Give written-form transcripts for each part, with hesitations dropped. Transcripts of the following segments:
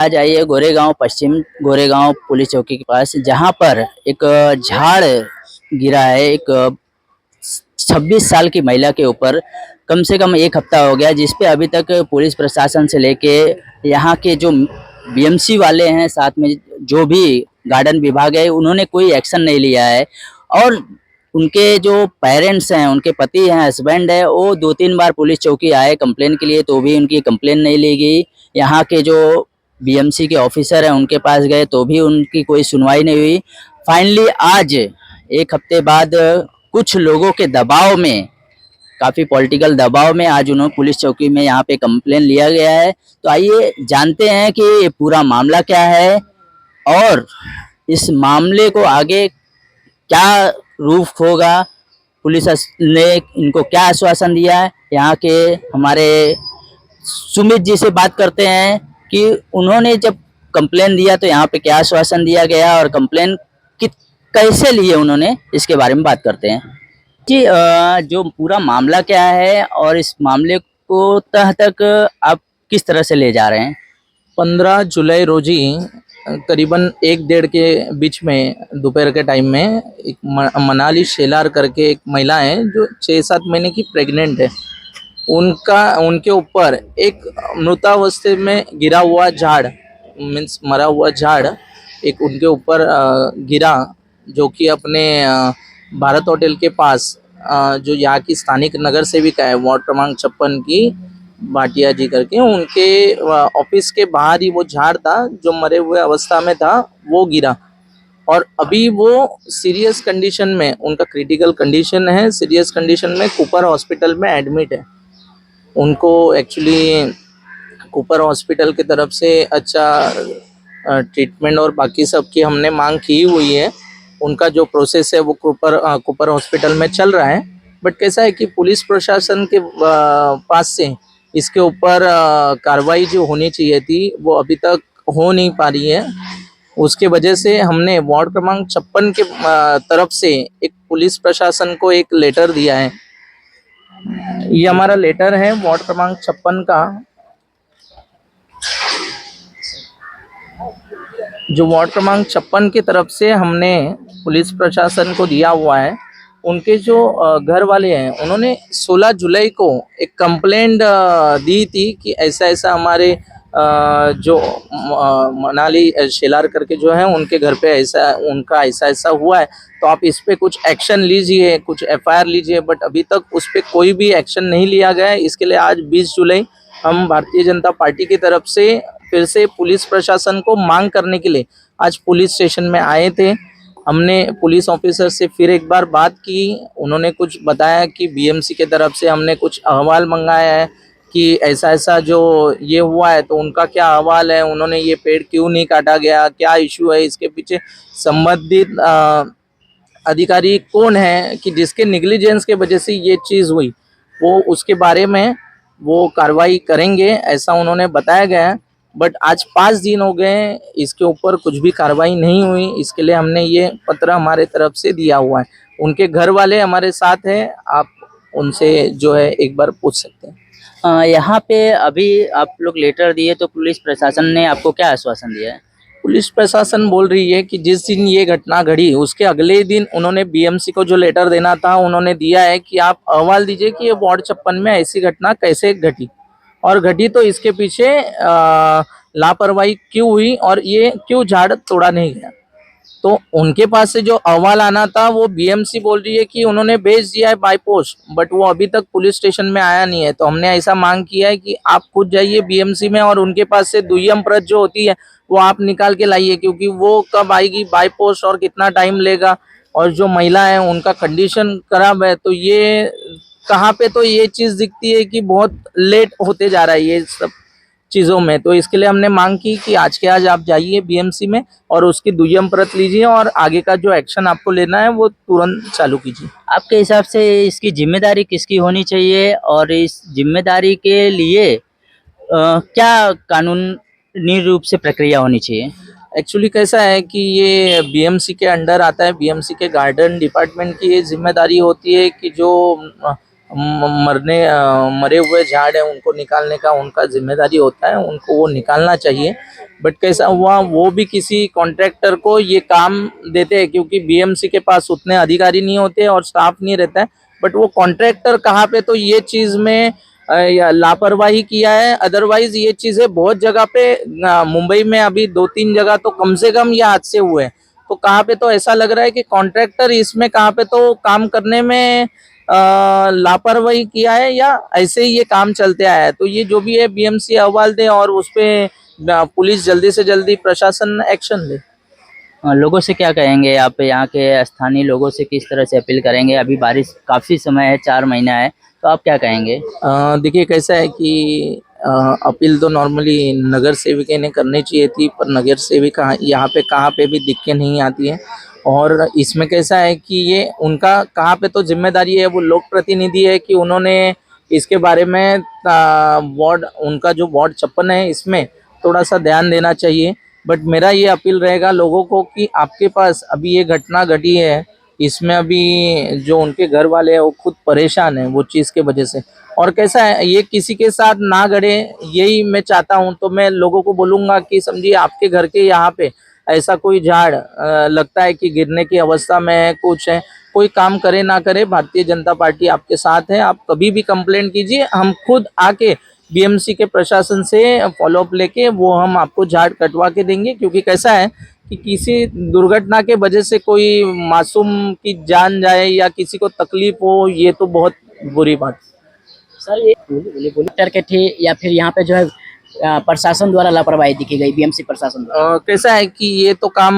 आज आइए गोरेगांव पश्चिम गोरेगांव पुलिस चौकी के पास, जहां पर एक झाड़ गिरा है। एक 26 साल की महिला के ऊपर कम से कम एक हफ्ता हो गया, जिस पे अभी तक पुलिस प्रशासन से लेके यहाँ के जो बीएमसी वाले हैं, साथ में जो भी गार्डन विभाग है, उन्होंने कोई एक्शन नहीं लिया है। और उनके जो पेरेंट्स हैं, उनके पति हैं, हस्बैंड है, वो 2-3 बार पुलिस चौकी आए कंप्लेन के लिए, तो भी उनकी कंप्लेन नहीं ली गई। यहाँ के जो बीएमसी के ऑफिसर हैं उनके पास गए तो भी उनकी कोई सुनवाई नहीं हुई। फाइनली आज एक हफ्ते बाद कुछ लोगों के दबाव में, काफ़ी पॉलिटिकल दबाव में, आज उन्होंने पुलिस चौकी में यहाँ पे कंप्लेन लिया गया है। तो आइए जानते हैं कि ये पूरा मामला क्या है और इस मामले को आगे क्या रूप होगा। पुलिस ने इनको क्या आश्वासन दिया है। यहाँ के हमारे सुमित जी से बात करते हैं कि उन्होंने जब कंप्लेन दिया तो यहाँ पे क्या आश्वासन दिया गया और कंप्लेन कैसे लिए उन्होंने, इसके बारे में बात करते हैं। जी, जो पूरा मामला क्या है और इस मामले को तह तक आप किस तरह से ले जा रहे हैं। 15 जुलाई रोजी करीबन 1-1:30 के बीच में दोपहर के टाइम में एक मनाली शेलार करके एक महिला है जो 6-7 महीने की प्रेग्नेंट है। उनके ऊपर एक मृतावस्था में गिरा हुआ झाड़, मीन्स मरा हुआ झाड़, एक उनके ऊपर गिरा, जो कि अपने भारत होटल के पास जो यहाँ की स्थानिक नगर सेविका है वार्ड क्रमांक 56 की भाटिया जी करके, उनके ऑफिस के बाहर ही वो झाड़ था जो मरे हुए अवस्था में था, वो गिरा। और अभी वो सीरियस कंडीशन में, उनका क्रिटिकल कंडीशन है, सीरियस कंडीशन में कूपर हॉस्पिटल में एडमिट है। उनको एक्चुअली कूपर हॉस्पिटल की तरफ से अच्छा ट्रीटमेंट और बाकी सब की हमने मांग की हुई है। उनका जो प्रोसेस है वो कूपर हॉस्पिटल में चल रहा है। बट कैसा है कि पुलिस प्रशासन के पास से इसके ऊपर कार्रवाई जो होनी चाहिए थी वो अभी तक हो नहीं पा रही है। उसके वजह से हमने वार्ड क्रमांक 56 के तरफ से एक पुलिस प्रशासन को एक लेटर दिया है। ये हमारा लेटर है वार्ड क्रमांक 56 का, जो वार्ड क्रमांक 56 की तरफ से हमने पुलिस प्रशासन को दिया हुआ है। उनके जो घर वाले हैं उन्होंने 16 जुलाई को एक कंप्लेंट दी थी कि ऐसा ऐसा हमारे जो मनाली शेलार करके जो है उनके घर पे ऐसा, उनका ऐसा ऐसा हुआ है, तो आप इस पे कुछ एक्शन लीजिए, कुछ एफआईआर लीजिए। बट अभी तक उस पर कोई भी एक्शन नहीं लिया गया है। इसके लिए आज 20 जुलाई हम भारतीय जनता पार्टी की तरफ से फिर से पुलिस प्रशासन को मांग करने के लिए आज पुलिस स्टेशन में आए थे। हमने पुलिस ऑफिसर से फिर एक बार बात की। उन्होंने कुछ बताया कि बीएमसी के तरफ से हमने कुछ अहवाल मंगाया है कि ऐसा ऐसा जो ये हुआ है, तो उनका क्या अहवाल है, उन्होंने ये पेड़ क्यों नहीं काटा गया, क्या इशू है, इसके पीछे संबंधित अधिकारी कौन है कि जिसके नेग्लिजेंस के वजह से ये चीज़ हुई, वो उसके बारे में वो कार्रवाई करेंगे, ऐसा उन्होंने बताया गया है। बट आज 5 दिन हो गए, इसके ऊपर कुछ भी कार्रवाई नहीं हुई। इसके लिए हमने ये पत्र हमारे तरफ से दिया हुआ है। उनके घर वाले हमारे साथ हैं, आप उनसे जो है एक बार पूछ सकते हैं। यहाँ पे अभी आप लोग लेटर दिए तो पुलिस प्रशासन ने आपको क्या आश्वासन दिया है। पुलिस प्रशासन बोल रही है कि जिस दिन ये घटना घड़ी उसके अगले दिन उन्होंने बीएमसी को जो लेटर देना था उन्होंने दिया है कि आप अहवाल दीजिए कि ये वार्ड 56 में ऐसी घटना कैसे घटी, और घटी तो इसके पीछे लापरवाही क्यों हुई और ये क्यों झाड़ तोड़ा नहीं गया। तो उनके पास से जो अहवाल आना था वो बीएमसी बोल रही है कि उन्होंने भेज दिया है बाय पोस्ट, बट वो अभी तक पुलिस स्टेशन में आया नहीं है। तो हमने ऐसा मांग किया है कि आप खुद जाइए बीएमसी में और उनके पास से दुय्यम प्रत जो होती है वो आप निकाल के लाइए, क्योंकि वो कब आएगी बाय पोस्ट और कितना टाइम लेगा। और जो महिला है उनका कंडीशन खराब है, तो ये कहाँ पे तो ये चीज़ दिखती है कि बहुत लेट होते जा रहा है ये सब चीज़ों में। तो इसके लिए हमने मांग की कि आज के आज आप जाइए बीएमसी में और उसकी दुय्यम प्रत लीजिए और आगे का जो एक्शन आपको लेना है वो तुरंत चालू कीजिए। आपके हिसाब से इसकी जिम्मेदारी किसकी होनी चाहिए और इस जिम्मेदारी के लिए क्या कानूनी रूप से प्रक्रिया होनी चाहिए। एक्चुअली कैसा है कि ये बीएमसी के अंडर आता है, बीएमसी के गार्डन डिपार्टमेंट की ये जिम्मेदारी होती है कि जो मरे हुए झाड़ है उनको निकालने का उनका जिम्मेदारी होता है, उनको वो निकालना चाहिए। बट कैसा हुआ, वो भी किसी कॉन्ट्रैक्टर को ये काम देते हैं, क्योंकि बीएमसी के पास उतने अधिकारी नहीं होते और स्टाफ नहीं रहता है। बट वो कॉन्ट्रैक्टर कहाँ पे तो ये चीज़ में लापरवाही किया है। अदरवाइज ये चीज़ें बहुत जगह पे मुंबई में अभी 2-3 जगह तो कम से कम ये हादसे हुए हैं। तो कहाँ पे तो ऐसा लग रहा है कि कॉन्ट्रैक्टर इसमें कहाँ पे तो काम करने में लापरवाही किया है या ऐसे ही ये काम चलते आया है। तो ये जो भी है बीएमसी अहवाल दे और उस पे पुलिस जल्दी से जल्दी प्रशासन एक्शन ले। लोगों से क्या कहेंगे आप, यहाँ के स्थानीय लोगों से किस तरह से अपील करेंगे? अभी बारिश काफ़ी समय है, 4 महीना है, तो आप क्या कहेंगे? देखिए कैसा है कि अपील तो नॉर्मली नगर सेविका ने करनी चाहिए थी, पर नगर सेविका यहाँ पे कहाँ पे भी दिख के नहीं आती है। और इसमें कैसा है कि ये उनका कहाँ पे तो जिम्मेदारी है, वो लोक प्रतिनिधि है कि उन्होंने इसके बारे में वार्ड उनका जो वार्ड 56 है इसमें थोड़ा सा ध्यान देना चाहिए। बट मेरा ये अपील रहेगा लोगों को कि आपके पास अभी ये घटना घटी है, इसमें अभी जो उनके घर वाले हैं वो खुद परेशान हैं वो चीज़ के वजह से। और कैसा है ये किसी के साथ ना गड़े, यही मैं चाहता हूँ। तो मैं लोगों को बोलूँगा कि समझिए आपके घर के यहाँ पे ऐसा कोई झाड़ लगता है कि गिरने की अवस्था में है, कुछ है, कोई काम करे ना करे, भारतीय जनता पार्टी आपके साथ है। आप कभी भी कंप्लेंट कीजिए, हम खुद आके बीएमसी के प्रशासन से फॉलोअप लेके वो हम आपको झाड़ कटवा के देंगे। क्योंकि कैसा है कि किसी दुर्घटना के वजह से कोई मासूम की जान जाए या किसी को तकलीफ हो, ये तो बहुत बुरी बात है। सर ये बोलिए के थे या फिर यहाँ पे जो है प्रशासन द्वारा लापरवाही दिखी गई, बीएमसी प्रशासन द्वारा? कैसा है कि ये तो काम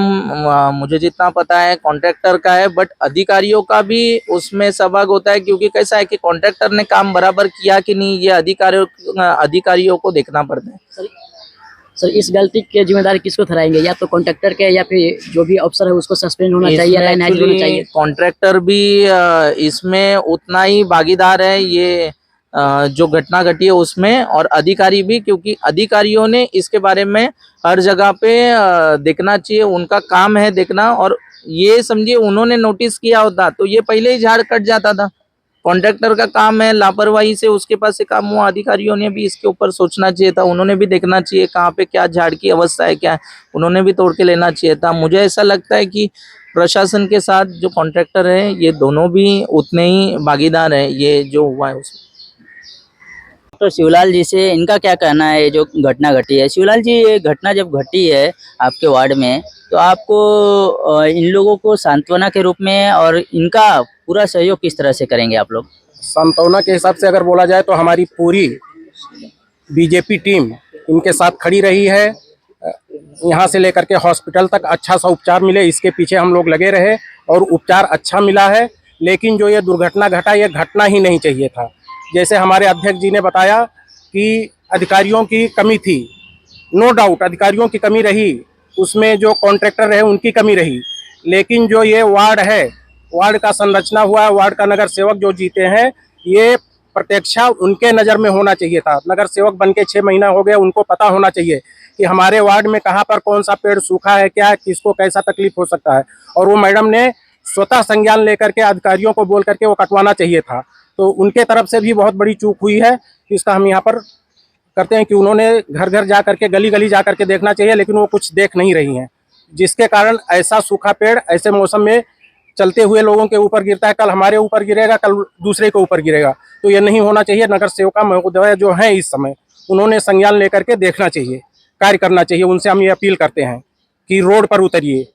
मुझे जितना पता है कॉन्ट्रैक्टर का है, बट अधिकारियों का भी उसमें सहभाग होता है। क्योंकि कैसा है कि कॉन्ट्रैक्टर ने काम बराबर किया कि नहीं, ये अधिकारियों को देखना पड़ता है। सर इस गलती की जिम्मेदारी किसको ठहराएंगे? या तो कॉन्ट्रैक्टर के या फिर जो भी अफसर है उसको सस्पेंड होना चाहिए या लाइन हाजिर होना चाहिए? कॉन्ट्रैक्टर भी इसमें उतना ही भागीदार है, ये जो घटना घटी है उसमें, और अधिकारी भी, क्योंकि अधिकारियों ने इसके बारे में हर जगह पे देखना चाहिए, उनका काम है देखना। और ये समझिए उन्होंने नोटिस किया होता तो ये पहले ही झाड़ कट जाता था। कॉन्ट्रैक्टर का काम है, लापरवाही से उसके पास से काम हुआ। अधिकारियों ने भी इसके ऊपर सोचना चाहिए था, उन्होंने भी देखना चाहिए कहाँ पे क्या झाड़ की अवस्था है, क्या है, उन्होंने भी तोड़ के लेना चाहिए था। मुझे ऐसा लगता है कि प्रशासन के साथ जो कॉन्ट्रैक्टर है ये दोनों भी उतने ही भागीदार है ये जो हुआ है उसमें। तो शिवलाल जी से इनका क्या कहना है जो घटना घटी है? शिवलाल जी, ये घटना जब घटी है आपके वार्ड में, तो आपको इन लोगों को सांत्वना के रूप में और इनका पूरा सहयोग किस तरह से करेंगे आप लोग? सांत्वना के हिसाब से अगर बोला जाए तो हमारी पूरी बीजेपी टीम इनके साथ खड़ी रही है। यहाँ से लेकर के हॉस्पिटल तक अच्छा सा उपचार मिले, इसके पीछे हम लोग लगे रहे और उपचार अच्छा मिला है। लेकिन जो ये दुर्घटना घटा, ये घटना ही नहीं चाहिए था। जैसे हमारे अध्यक्ष जी ने बताया कि अधिकारियों की कमी थी, नो डाउट अधिकारियों की कमी रही, उसमें जो कॉन्ट्रैक्टर रहे उनकी कमी रही। लेकिन जो ये वार्ड है, वार्ड का संरचना हुआ है, वार्ड का नगर सेवक जो जीते हैं, ये प्रत्यक्षा उनके नज़र में होना चाहिए था। नगर सेवक बन के 6 महीना हो गया, उनको पता होना चाहिए कि हमारे वार्ड में कहाँ पर कौन सा पेड़ सूखा है, क्या किसको कैसा तकलीफ हो सकता है। और वो मैडम ने स्वतः संज्ञान लेकर के अधिकारियों को बोल करके वो कटवाना चाहिए था। तो उनके तरफ से भी बहुत बड़ी चूक हुई है। इसका हम यहाँ पर करते हैं कि उन्होंने घर घर जा करके, गली गली जा करके देखना चाहिए, लेकिन वो कुछ देख नहीं रही हैं, जिसके कारण ऐसा सूखा पेड़ ऐसे मौसम में चलते हुए लोगों के ऊपर गिरता है। कल हमारे ऊपर गिरेगा, कल दूसरे के ऊपर गिरेगा, तो ये नहीं होना चाहिए। नगर सेवका महोदय जो हैं इस समय, उन्होंने संज्ञान लेकर के देखना चाहिए, कार्य करना चाहिए। उनसे हम ये अपील करते हैं कि रोड पर उतरिए।